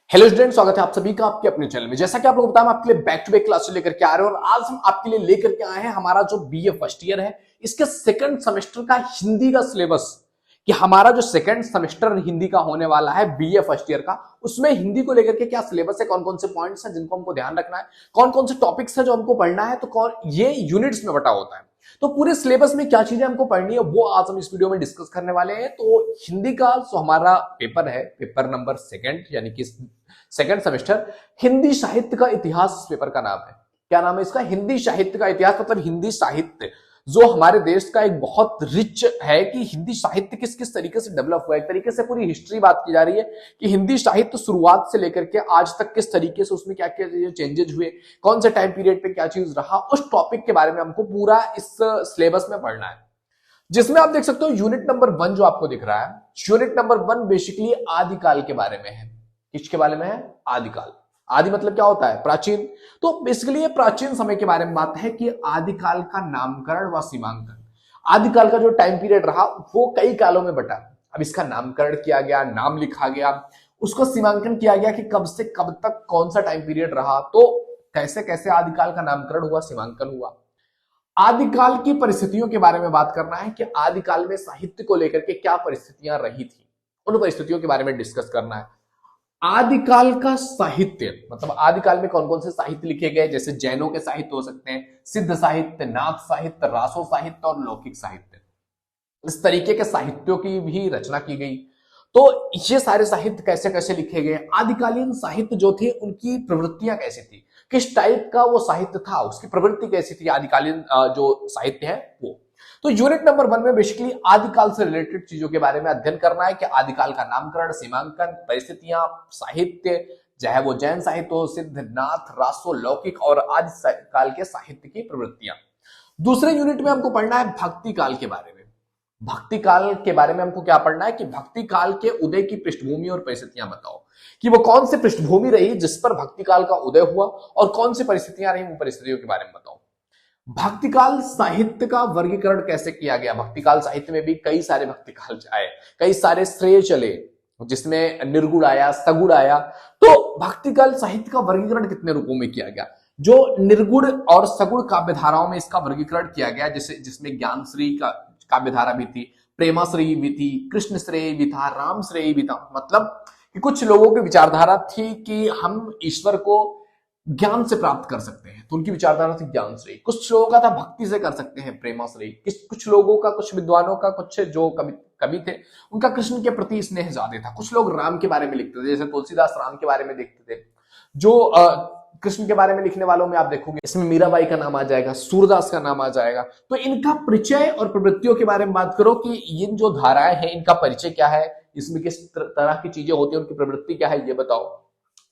Hello student, स्वागत है आप सभी का आपके अपने चैनल में। जैसा कि आप लोग बताया, हम आपके लिए बैक टू बैक क्लासेस लेकर के आ रहे हैं और आज हम आपके लिए लेकर के आए हैं हमारा जो बीए फर्स्ट ईयर है इसके सेकंड सेमेस्टर का हिंदी का सिलेबस। कि हमारा जो सेकंड सेमेस्टर हिंदी का होने वाला है बीए फर्स्ट ईयर का, उसमें हिंदी को लेकर के क्या सिलेबस है, कौन कौन से पॉइंट्स हैं जिनको हमको ध्यान रखना है, कौन कौन से टॉपिक्स है जो हमको पढ़ना है, तो कौन ये यूनिट्स में बटा होता है। तो पूरे सिलेबस में क्या चीजें हमको पढ़नी है वो आज हम इस वीडियो में डिस्कस करने वाले हैं। तो हिंदी का जो हमारा पेपर है, पेपर नंबर सेकंड यानी कि सेकंड सेमेस्टर, हिंदी साहित्य का इतिहास पेपर का नाम है। क्या नाम है इसका? हिंदी साहित्य का इतिहास। मतलब हिंदी साहित्य जो हमारे देश का एक बहुत रिच है कि हिंदी साहित्य किस किस तरीके से डेवलप हुआ है। एक तरीके से पूरी हिस्ट्री बात की जा रही है कि हिंदी साहित्य शुरुआत से लेकर के आज तक किस तरीके से उसमें क्या क्या चेंजेस हुए, कौन से टाइम पीरियड पे क्या चीज रहा, उस टॉपिक के बारे में हमको पूरा इस सिलेबस में पढ़ना है। जिसमें आप देख सकते हो यूनिट नंबर 1 जो आपको दिख रहा है, यूनिट नंबर 1 बेसिकली आदिकाल के बारे में है। किसके बारे में है? आदिकाल। आदि मतलब क्या होता है? प्राचीन। तो बेसिकली ये प्राचीन समय के बारे में बात है कि आदिकाल का नामकरण व सीमांकन। आदिकाल का जो टाइम पीरियड रहा वो कई कालों में बटा। अब इसका नामकरण किया गया, नाम लिखा गया, उसको सीमांकन किया गया कि कब से कब तक कौन सा टाइम पीरियड रहा, तो कैसे कैसे आदिकाल का नामकरण हुआ, सीमांकन हुआ। आदिकाल की परिस्थितियों के बारे में बात करना है कि आदिकाल में साहित्य को लेकर के क्या परिस्थितियां रही थी, उन परिस्थितियों के बारे में डिस्कस करना है। आदिकाल का साहित्य मतलब आदिकाल में कौन कौन से साहित्य लिखे गए, जैसे जैनों के साहित्य हो सकते हैं, सिद्ध साहित्य, नाथ साहित्य, रासो साहित्य और लौकिक साहित्य। इस तरीके के साहित्यों की भी रचना की गई। तो ये सारे साहित्य कैसे कैसे लिखे गए, आदिकालीन साहित्य जो थे उनकी प्रवृत्तियां कैसी थी, किस टाइप का वो साहित्य था, उसकी प्रवृत्ति कैसी थी, आदिकालीन जो साहित्य है वो। तो यूनिट नंबर 1 में बेसिकली आदिकाल से रिलेटेड चीजों के बारे में अध्ययन करना है कि आदिकाल का नामकरण, सीमांकन, परिस्थितियां, साहित्य, चाहे वो जैन साहित्य हो, सिद्ध, नाथ, रासो, लौकिक और आदि काल के साहित्य की प्रवृत्तियां। दूसरे यूनिट में हमको पढ़ना है भक्ति काल के बारे में। भक्ति काल के बारे में हमको क्या पढ़ना है कि भक्ति काल के उदय की पृष्ठभूमि और परिस्थितियां बताओ कि वो कौन सी पृष्ठभूमि रही जिस पर भक्ति काल का उदय हुआ और कौन सी परिस्थितियां रही, उन परिस्थितियों के बारे में बताओ। भक्तिकाल साहित्य का वर्गीकरण कैसे किया गया, भक्तिकाल साहित्य में भी कई सारे भक्तिकाल आए, कई सारे श्रेय चले, जिसमें निर्गुण आया, सगुण आया। तो भक्तिकाल साहित्य का वर्गीकरण कितने रूपों में किया गया, जो निर्गुण और सगुण काव्य धाराओं में इसका वर्गीकरण किया गया, जैसे जिसमें ज्ञान श्री का काव्य धारा भी थी, प्रेमाश्रयी भी थी, कृष्ण श्रेय भी था, राम श्रेय भी था। मतलब कि कुछ लोगों की विचारधारा थी कि हम ईश्वर को ज्ञान से प्राप्त कर सकते हैं, तो उनकी विचारधारा थी ज्ञान श्रेय। कुछ लोगों का था भक्ति से कर सकते हैं, प्रेमाश्रयी। कुछ लोगों का, कुछ विद्वानों का, कुछ जो कवि थे उनका कृष्ण के प्रति स्नेह ज्यादा था। कुछ लोग राम के बारे में लिखते थे, जैसे तुलसीदास राम के बारे में लिखते थे। जो कृष्ण के बारे में लिखने वालों में आप देखोगे इसमें मीराबाई का नाम आ जाएगा, सूरदास का नाम आ जाएगा। तो इनका परिचय और प्रवृत्तियों के बारे में बात करो कि इन जो धाराएं हैं इनका परिचय क्या है, इसमें किस तरह की चीजें होती है, उनकी प्रवृत्ति क्या है, ये बताओ।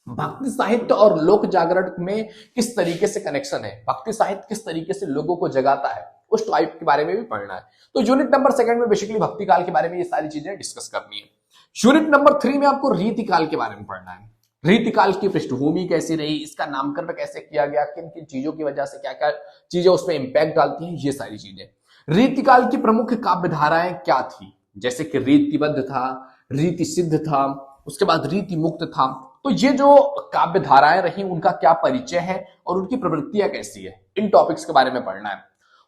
भक्ति साहित्य और लोक जागरण में किस तरीके से कनेक्शन है, भक्ति साहित्य किस तरीके से लोगों को जगाता है, उस टाइप के बारे में भी पढ़ना है। तो यूनिट नंबर 2 में बेसिकली भक्ति काल के बारे में ये सारी चीजें डिस्कस करनी है। यूनिट नंबर 3 में आपको रीतिकाल के बारे में पढ़ना है। रीतिकाल की पृष्ठभूमि कैसी रही, इसका नामकरण कैसे किया गया, किन किन चीजों की वजह से क्या क्या चीजें उसमें इंपैक्ट डालती हैं, ये सारी चीजें। रीतिकाल की प्रमुख काव्य धाराएं क्या थी, जैसे कि रीतिबद्ध था, रीति सिद्ध था, उसके बाद रीति मुक्त था। तो ये जो काव्य धाराएं रही उनका क्या परिचय है और उनकी प्रवृत्तियां कैसी है, इन टॉपिक्स के बारे में पढ़ना है।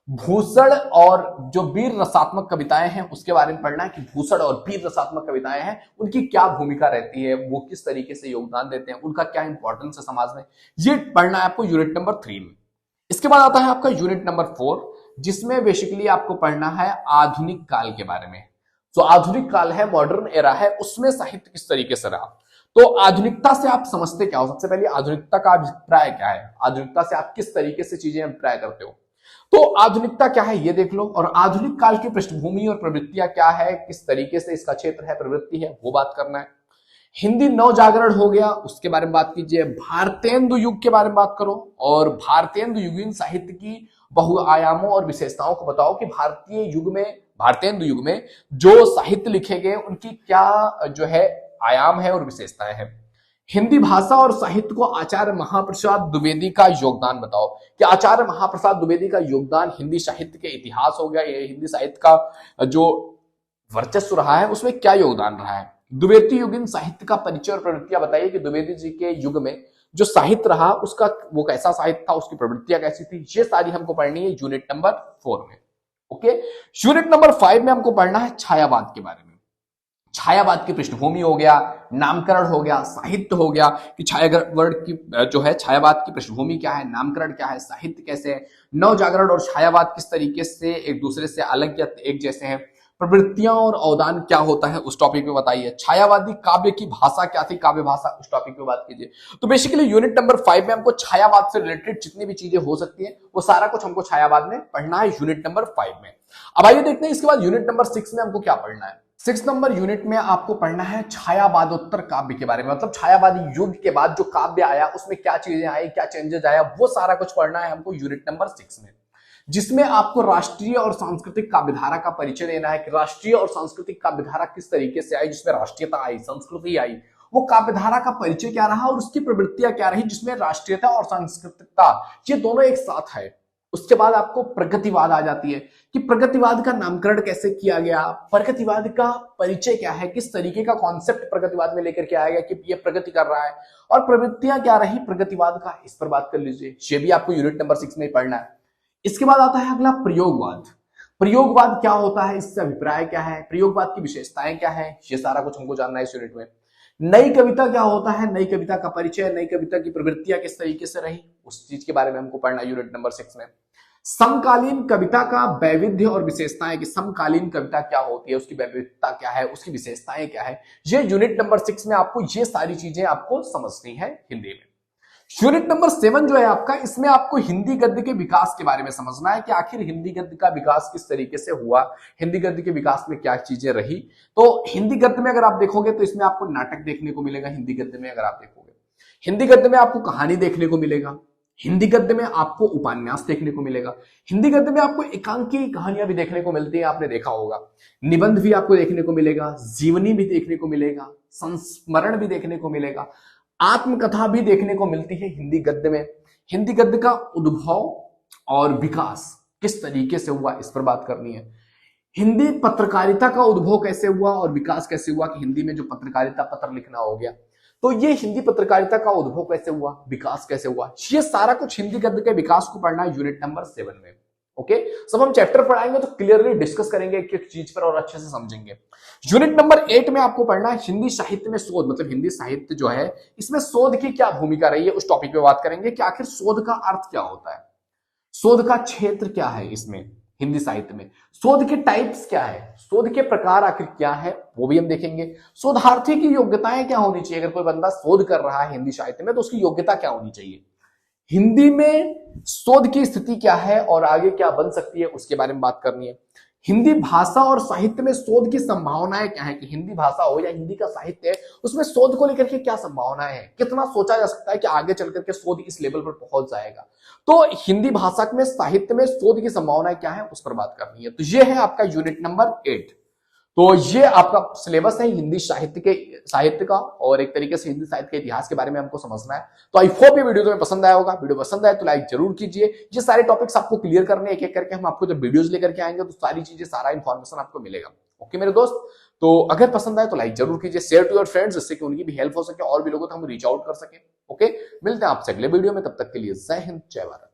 भूषण और जो वीर रसात्मक कविताएं हैं उसके बारे में पढ़ना है कि भूषण और वीर रसात्मक कविताएं हैं उनकी क्या भूमिका रहती है, वो किस तरीके से योगदान देते हैं, उनका क्या इंपॉर्टेंस है समाज में, ये पढ़ना है आपको यूनिट नंबर 3 में। इसके बाद आता है आपका यूनिट नंबर 4, जिसमें बेसिकली आपको पढ़ना है आधुनिक काल के बारे में। जो आधुनिक काल है, मॉडर्न एरा है, उसमें साहित्य किस तरीके से रहा। तो आधुनिकता से आप समझते क्या हो, सबसे पहले आधुनिकता का अभिप्राय क्या है, आधुनिकता से आप किस तरीके से चीजें अभिप्राय करते हो। तो आधुनिकता क्या है ये देख लो, और आधुनिक काल की पृष्ठभूमि और प्रवृत्तियां क्या है, किस तरीके से इसका क्षेत्र है, प्रवृत्ति है, वो बात करना है। हिंदी नव जागरण हो गया, उसके बारे में बात कीजिए। भारतेंदु युग के बारे में बात करो और भारतेंदु युगीन साहित्य की बहुआयामों और विशेषताओं को बताओ कि भारतेंदु युग में जो साहित्य लिखे गए उनकी क्या जो है आयाम है और विशेषताएं हैं। हिंदी भाषा और साहित्य को आचार्य महाप्रसाद द्विवेदी का योगदान बताओ कि आचार्य महाप्रसाद द्विवेदी का योगदान हिंदी साहित्य के इतिहास हो गया, ये हिंदी साहित्य का जो वर्चस्व रहा है उसमें क्या योगदान रहा है। द्विवेदी युगीन साहित्य का परिचय और प्रवृत्तियां बताइए कि द्विवेदी जी के युग में जो साहित्य रहा उसका वो कैसा साहित्य था, उसकी प्रवृत्तियां कैसी थी, ये सारी हमको पढ़नी है यूनिट नंबर 4 में। ओके, यूनिट नंबर 5 में हमको पढ़ना है छायावाद के बारे में। छायावाद की पृष्ठभूमि हो गया, नामकरण हो गया, साहित्य हो गया कि छायावाद की जो है छायावाद की पृष्ठभूमि क्या है, नामकरण क्या है, साहित्य कैसे है, नवजागरण और छायावाद किस तरीके से एक दूसरे से अलग या एक जैसे हैं, प्रवृत्तियां और अवदान क्या होता है उस टॉपिक पे बताइए, छायावादी काव्य की भाषा क्या थी, काव्य भाषा, उस टॉपिक पे बात कीजिए। तो बेसिकली यूनिट नंबर 5 में हमको छायावाद से रिलेटेड जितनी भी चीजें हो सकती है वो सारा कुछ हमको छायावाद में पढ़ना है यूनिट नंबर 5 में। अब आइए देखते हैं इसके बाद यूनिट नंबर 6 में हमको क्या पढ़ना है। 6 नंबर यूनिट में आपको पढ़ना है छायावादोत्तर काव्य के बारे में, मतलब छायावादी युग के बाद जो काव्य आया उसमें क्या चीजें आई, क्या चेंजेस आया, वो सारा कुछ पढ़ना है हमको यूनिट नंबर 6 में, जिसमें आपको राष्ट्रीय और सांस्कृतिक काव्यधारा का परिचय देना है कि राष्ट्रीय और सांस्कृतिक काव्यधारा किस तरीके से आई, जिसमें राष्ट्रीयता आई, संस्कृति आई, वो काव्यधारा का परिचय क्या रहा और उसकी प्रवृत्तियां क्या रही, जिसमें राष्ट्रीयता और सांस्कृतिकता ये दोनों एक साथ है। उसके बाद आपको प्रगतिवाद आ जाती है कि प्रगतिवाद का नामकरण कैसे किया गया, प्रगतिवाद का परिचय क्या है, किस तरीके का कॉन्सेप्ट प्रगतिवाद में लेकर के आया गया कि ये प्रगति कर रहा है, और प्रवृत्तियां क्या रही प्रगतिवाद का, इस पर बात कर लीजिए। ये भी आपको यूनिट नंबर 6 में पढ़ना है। इसके बाद आता है अगला प्रयोगवाद। प्रयोगवाद क्या होता है, इससे अभिप्राय क्या है, प्रयोगवाद की विशेषताएं क्या है, ये सारा कुछ हमको जानना है इस यूनिट में। नई कविता क्या होता है, नई कविता का परिचय, नई कविता की प्रवृत्तियां किस तरीके से रही, उस चीज के बारे में हमको पढ़ना यूनिट नंबर 6 में। समकालीन कविता का वैविध्य और विशेषताएं कि समकालीन कविता क्या होती है, उसकी वैविधता क्या है, उसकी विशेषताएं क्या है, ये यूनिट नंबर 6 में आपको ये सारी चीजें आपको समझनी है हिंदी में। यूनिट नंबर 7 जो है आपका, इसमें आपको हिंदी गद्य के विकास के बारे में समझना है कि आखिर हिंदी गद्य का विकास किस तरीके से हुआ, हिंदी गद्य के विकास में क्या चीजें रही। तो हिंदी गद्य में अगर आप देखोगे तो इसमें आपको नाटक देखने को मिलेगा, हिंदी गद्य में अगर आप देखोगे हिंदी गद्य में आपको कहानी देखने को मिलेगा, हिंदी गद्य में आपको उपन्यास देखने को मिलेगा, हिंदी गद्य में आपको एकांकी कहानियां भी देखने को मिलती है, आपने देखा होगा, निबंध भी आपको देखने को मिलेगा, जीवनी भी देखने को मिलेगा, संस्मरण भी देखने को मिलेगा, आत्मकथा भी देखने को मिलती है हिंदी गद्य में। हिंदी गद्य का उद्भव और विकास किस तरीके से हुआ, इस पर बात करनी है। हिंदी पत्रकारिता का उद्भव कैसे हुआ और विकास कैसे हुआ कि हिंदी में जो पत्रकारिता, पत्र लिखना हो गया, तो ये हिंदी पत्रकारिता का उद्भव कैसे हुआ, विकास कैसे हुआ, ये सारा कुछ हिंदी गद्य के विकास को पढ़ना है यूनिट नंबर 7 में। ओके, सब हम चैप्टर पढ़ाएंगे तो क्लियरली डिस्कस करेंगे एक एक चीज पर और अच्छे से समझेंगे। यूनिट नंबर 8 में आपको पढ़ना है हिंदी साहित्य में शोध, मतलब हिंदी साहित्य जो है इसमें शोध की क्या भूमिका रही है, उस टॉपिक पे बात करेंगे कि आखिर शोध का अर्थ क्या होता है, शोध का क्षेत्र क्या है इसमें हिंदी साहित्य में, शोध के टाइप्स क्या है, शोध के प्रकार आखिर क्या है, वो भी हम देखेंगे। शोधार्थी की योग्यताएं क्या होनी चाहिए, अगर कोई बंदा शोध कर रहा है हिंदी साहित्य में तो उसकी योग्यता क्या होनी चाहिए, हिंदी में शोध की स्थिति क्या है और आगे क्या बन सकती है उसके बारे में बात करनी है। हिंदी भाषा और साहित्य में शोध की संभावनाएं क्या है कि हिंदी भाषा हो या हिंदी का साहित्य है उसमें शोध को लेकर के क्या संभावनाएं हैं, कितना सोचा जा सकता है कि आगे चल करके शोध इस लेवल पर पहुंच जाएगा। तो हिंदी भाषा में, साहित्य में शोध की संभावनाएं क्या है उस पर बात करनी है। तो ये है आपका यूनिट नंबर 8। तो ये आपका सिलेबस है हिंदी साहित्य का, और एक तरीके से हिंदी साहित्य के इतिहास के बारे में हमको समझना है। तो आई होप ये वीडियो तुम्हें पसंद आया होगा। वीडियो पसंद आए तो लाइक जरूर कीजिए। ये सारे टॉपिक्स आपको क्लियर करने एक एक करके हम आपको जब वीडियोस लेकर के आएंगे तो सारी चीजें, सारा इन्फॉर्मेशन आपको मिलेगा। ओके मेरे दोस्त, तो अगर पसंद आए तो लाइक जरूर कीजिए, शेयर टू योर फ्रेंड्स, जिससे कि उनकी भी हेल्प हो सके और भी लोगों तक हम रीच आउट कर सके। ओके, मिलते हैं आपसे अगले वीडियो में, तब तक के लिए जय हिंद, जय भारत।